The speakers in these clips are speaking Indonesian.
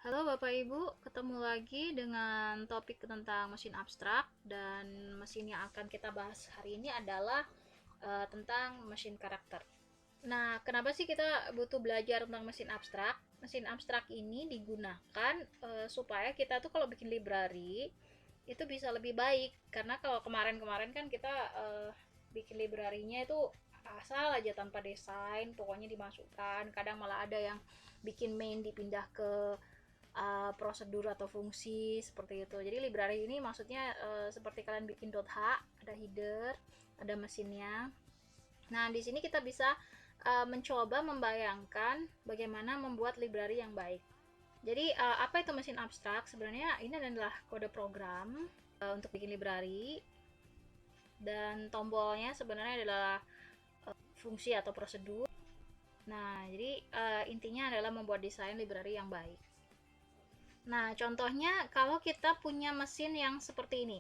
Halo Bapak Ibu, ketemu lagi dengan topik tentang mesin abstrak, dan mesin yang akan kita bahas hari ini adalah tentang mesin karakter. Nah, kenapa sih kita butuh belajar tentang mesin abstrak? Mesin abstrak ini digunakan supaya kita tuh kalau bikin library itu bisa lebih baik, karena kalau kemarin-kemarin kan kita bikin library-nya itu asal aja tanpa desain, pokoknya dimasukkan. Kadang malah ada yang bikin main dipindah ke prosedur atau fungsi seperti itu. Jadi library ini maksudnya seperti kalian bikin .h, ada header, ada mesinnya. Nah, di sini kita bisa mencoba membayangkan bagaimana membuat library yang baik. Jadi apa itu mesin abstrak? Sebenarnya ini adalah kode program untuk bikin library, dan tombolnya sebenarnya adalah fungsi atau prosedur. Nah, jadi intinya adalah membuat desain library yang baik. Nah, contohnya kalau kita punya mesin yang seperti ini.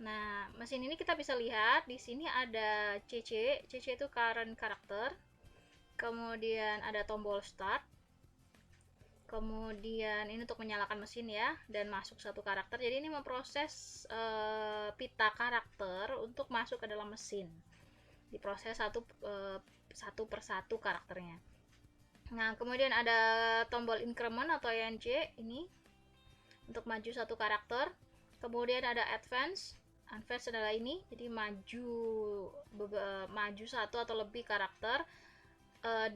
Nah, mesin ini kita bisa lihat di sini ada CC. CC itu current character. Kemudian ada tombol start. Kemudian ini untuk menyalakan mesin ya, dan masuk satu karakter. Jadi ini memproses pita karakter untuk masuk ke dalam mesin. Diproses satu per satu karakternya. Nah, kemudian ada tombol increment atau INC ini untuk maju satu karakter. Kemudian ada advance adalah ini, jadi maju satu atau lebih karakter,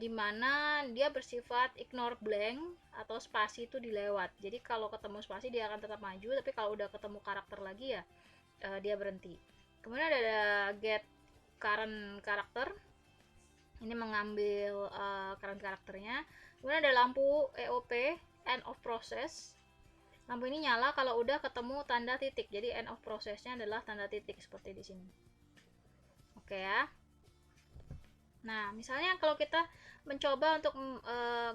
dimana dia bersifat ignore blank atau spasi itu dilewat. Jadi kalau ketemu spasi dia akan tetap maju, tapi kalau udah ketemu karakter lagi ya dia berhenti. Kemudian ada get current karakter, ini mengambil current karakternya. Kemudian ada lampu EOP, end of process. Lampu ini nyala kalau udah ketemu tanda titik. Jadi end of processnya adalah tanda titik seperti di sini. Oke ya. Nah, misalnya kalau kita mencoba untuk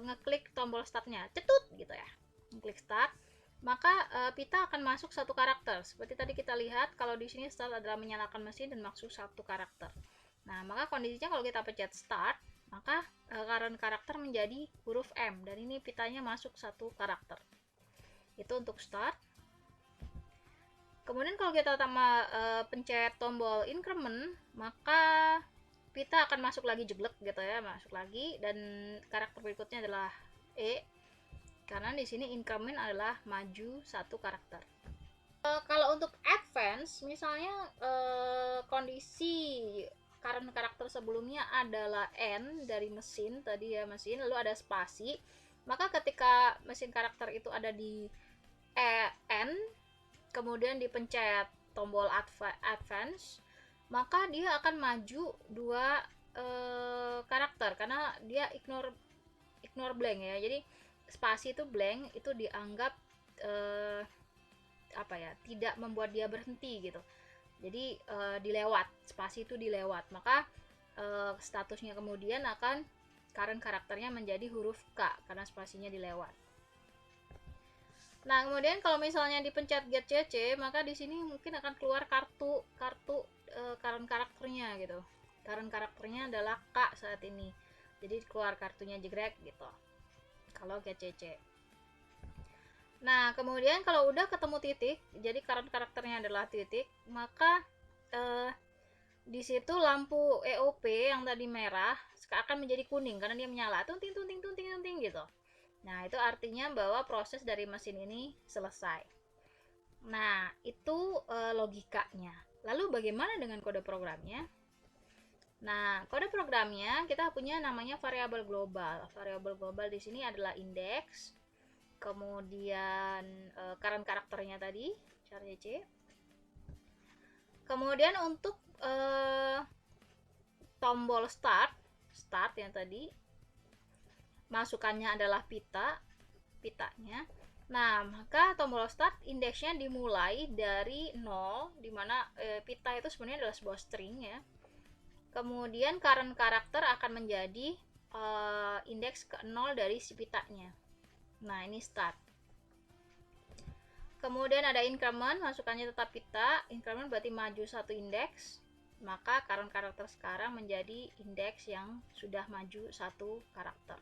ngeklik tombol startnya, cetut gitu ya, ngeklik start, maka pita akan masuk satu karakter. Seperti tadi kita lihat, kalau di sini start adalah menyalakan mesin dan masuk satu karakter. Nah, maka kondisinya kalau kita pencet start, maka current karakter menjadi huruf M, dan ini pitanya masuk satu karakter. Itu untuk start. Kemudian kalau kita pencet tombol increment, maka pita akan masuk lagi jeglek gitu ya, masuk lagi, dan karakter berikutnya adalah E, karena di sini increment adalah maju satu karakter. Kalau untuk advance, misalnya kondisi current karakter sebelumnya adalah N dari mesin tadi ya, mesin, lalu ada spasi, maka ketika mesin karakter itu ada di N, kemudian dipencet tombol advance, maka dia akan maju dua karakter, karena dia ignore blank ya. Jadi spasi itu blank, itu dianggap tidak membuat dia berhenti gitu. Jadi dilewat, spasi itu dilewat, maka statusnya kemudian akan current karakternya menjadi huruf K karena spasinya dilewat. Nah, kemudian kalau misalnya dipencet get CC, maka di sini mungkin akan keluar kartu current karakternya gitu. Current karakternya adalah K saat ini. Jadi keluar kartunya jegrek gitu. Kalau get CC. Nah, kemudian kalau udah ketemu titik, jadi current karakternya adalah titik, maka di situ lampu EOP yang tadi merah akan menjadi kuning karena dia menyala, tunting tunting tunting tunting gitu. Nah, itu artinya bahwa proses dari mesin ini selesai. Nah, itu logikanya. Lalu bagaimana dengan kode programnya? Nah, kode programnya kita punya namanya variabel global. Variabel global di sini adalah index, kemudian current karakternya tadi, char.cc. Kemudian untuk tombol start yang tadi, masukannya adalah pitanya. Nah, maka tombol start indeksnya dimulai dari 0, dimana pita itu sebenarnya adalah sebuah string ya. Kemudian current karakter akan menjadi indeks ke 0 dari si pitanya. Nah, ini start. Kemudian ada increment, masukannya tetap pita. Increment berarti maju satu indeks, maka current karakter sekarang menjadi indeks yang sudah maju satu karakter.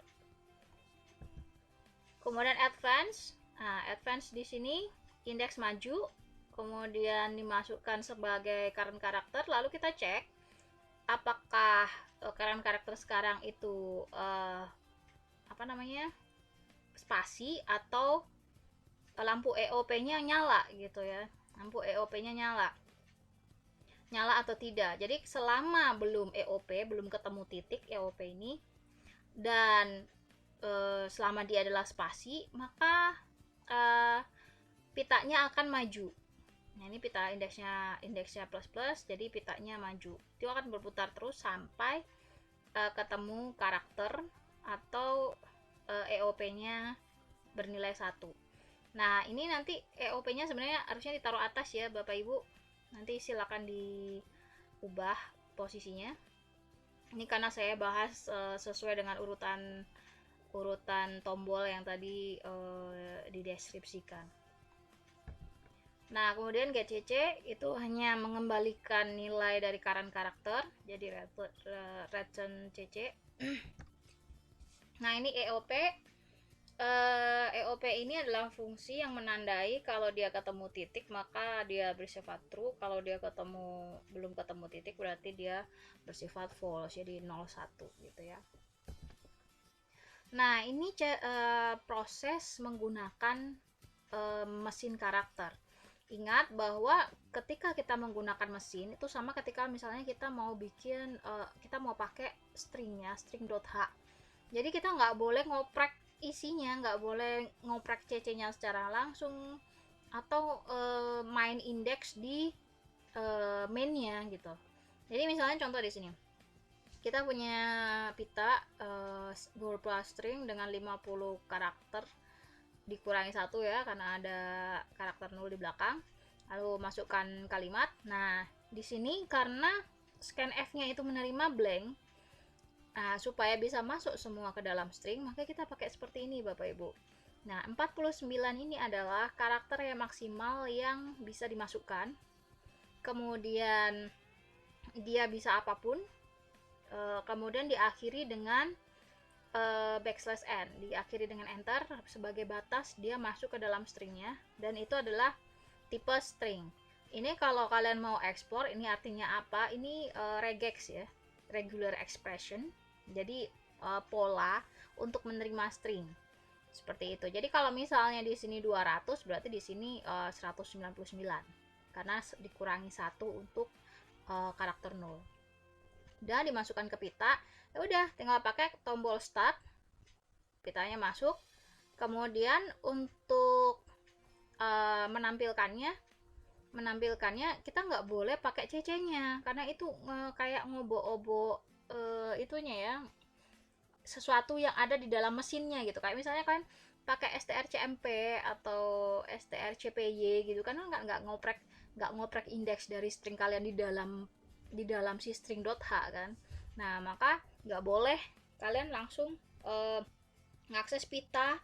Kemudian advance, Nah, advance di sini indeks maju, kemudian dimasukkan sebagai current karakter, lalu kita cek apakah current karakter sekarang itu apa namanya, spasi atau lampu EOP-nya nyala gitu ya. Lampu EOP-nya nyala. Nyala atau tidak. Jadi selama belum EOP, belum ketemu titik EOP ini, dan selama dia adalah spasi, maka pitanya akan maju. Nah, ini pita indeksnya plus plus, jadi pitanya maju. Itu akan berputar terus sampai ketemu karakter atau EOP-nya bernilai 1. Nah, ini nanti EOP-nya sebenarnya harusnya ditaruh atas ya, Bapak Ibu. Nanti silakan diubah posisinya. Ini karena saya bahas sesuai dengan urutan tombol yang tadi dideskripsikan. Nah, kemudian GCC itu hanya mengembalikan nilai dari current karakter, jadi return CC. Nah, ini EOP. EOP ini adalah fungsi yang menandai kalau dia ketemu titik maka dia bersifat true, kalau dia belum ketemu titik berarti dia bersifat false, jadi 01 gitu ya. Nah, ini proses menggunakan mesin karakter. Ingat bahwa ketika kita menggunakan mesin itu sama ketika misalnya kita mau kita mau pakai stringnya, string.h. Jadi kita nggak boleh ngoprek isinya, nggak boleh ngoprek cc-nya secara langsung atau main indeks di mainnya gitu. Jadi misalnya contoh di sini, kita punya pita goal plus string dengan 50 karakter dikurangi 1 ya, karena ada karakter 0 di belakang, lalu masukkan kalimat. Nah, di sini karena scanf-nya itu menerima blank, nah, supaya bisa masuk semua ke dalam string, maka kita pakai seperti ini Bapak Ibu. Nah, 49 ini adalah karakter yang maksimal yang bisa dimasukkan. Kemudian dia bisa apapun. Kemudian diakhiri dengan backslash n, diakhiri dengan enter sebagai batas dia masuk ke dalam stringnya, dan itu adalah tipe string. Ini kalau kalian mau ekspor, ini artinya apa? Ini regex ya, regular expression. Jadi pola untuk menerima string seperti itu. Jadi kalau misalnya di sini 200 berarti di sini 199 karena dikurangi 1 untuk karakter 0. Dan dimasukkan ke pita. Ya udah, tinggal pakai tombol start. Pitanya masuk. Kemudian untuk menampilkannya kita nggak boleh pakai cc-nya karena itu kayak ngobok-obok itunya ya, sesuatu yang ada di dalam mesinnya gitu. Kayak misalnya kan pakai strcmp atau strcpy gitu kan, nggak ngoprek indeks dari string kalian di dalam si string.h kan. Nah, maka nggak boleh kalian langsung ngakses pita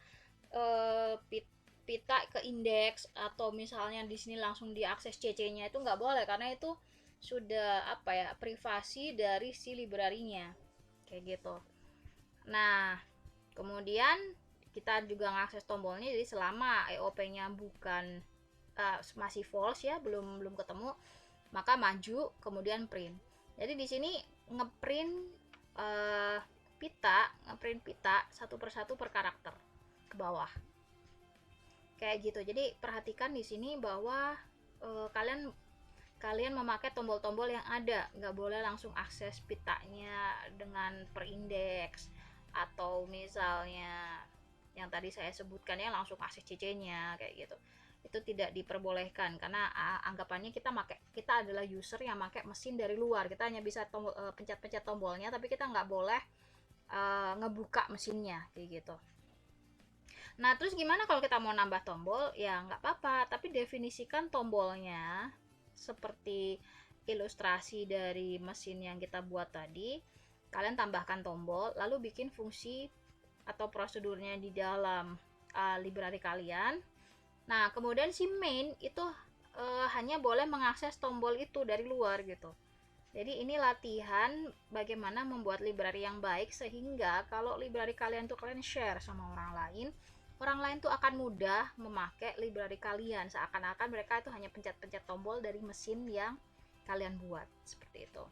ke indeks, atau misalnya di sini langsung diakses cc-nya, itu nggak boleh karena itu sudah privasi dari si library-nya kayak gitu. Nah, kemudian kita juga ngakses tombolnya, jadi selama EOP-nya bukan masih false ya, belum ketemu, maka maju kemudian print. Jadi di sini ngeprint pita satu persatu per karakter ke bawah kayak gitu. Jadi perhatikan di sini bahwa kalian memakai tombol-tombol yang ada, nggak boleh langsung akses pitanya dengan per indeks, atau misalnya yang tadi saya sebutkan ya langsung akses cc-nya kayak gitu. Itu tidak diperbolehkan karena anggapannya kita adalah user yang pakai mesin dari luar. Kita hanya bisa pencet-pencet tombolnya, tapi kita nggak boleh ngebuka mesinnya kayak gitu. Nah, terus gimana kalau kita mau nambah tombol? Ya nggak apa-apa, tapi definisikan tombolnya seperti ilustrasi dari mesin yang kita buat tadi. Kalian tambahkan tombol, lalu bikin fungsi atau prosedurnya di dalam library kalian. Nah, kemudian si main itu hanya boleh mengakses tombol itu dari luar gitu. Jadi ini latihan bagaimana membuat library yang baik, sehingga kalau library kalian tuh kalian share sama orang lain, orang lain tuh akan mudah memakai library kalian, seakan-akan mereka itu hanya pencet-pencet tombol dari mesin yang kalian buat, seperti itu.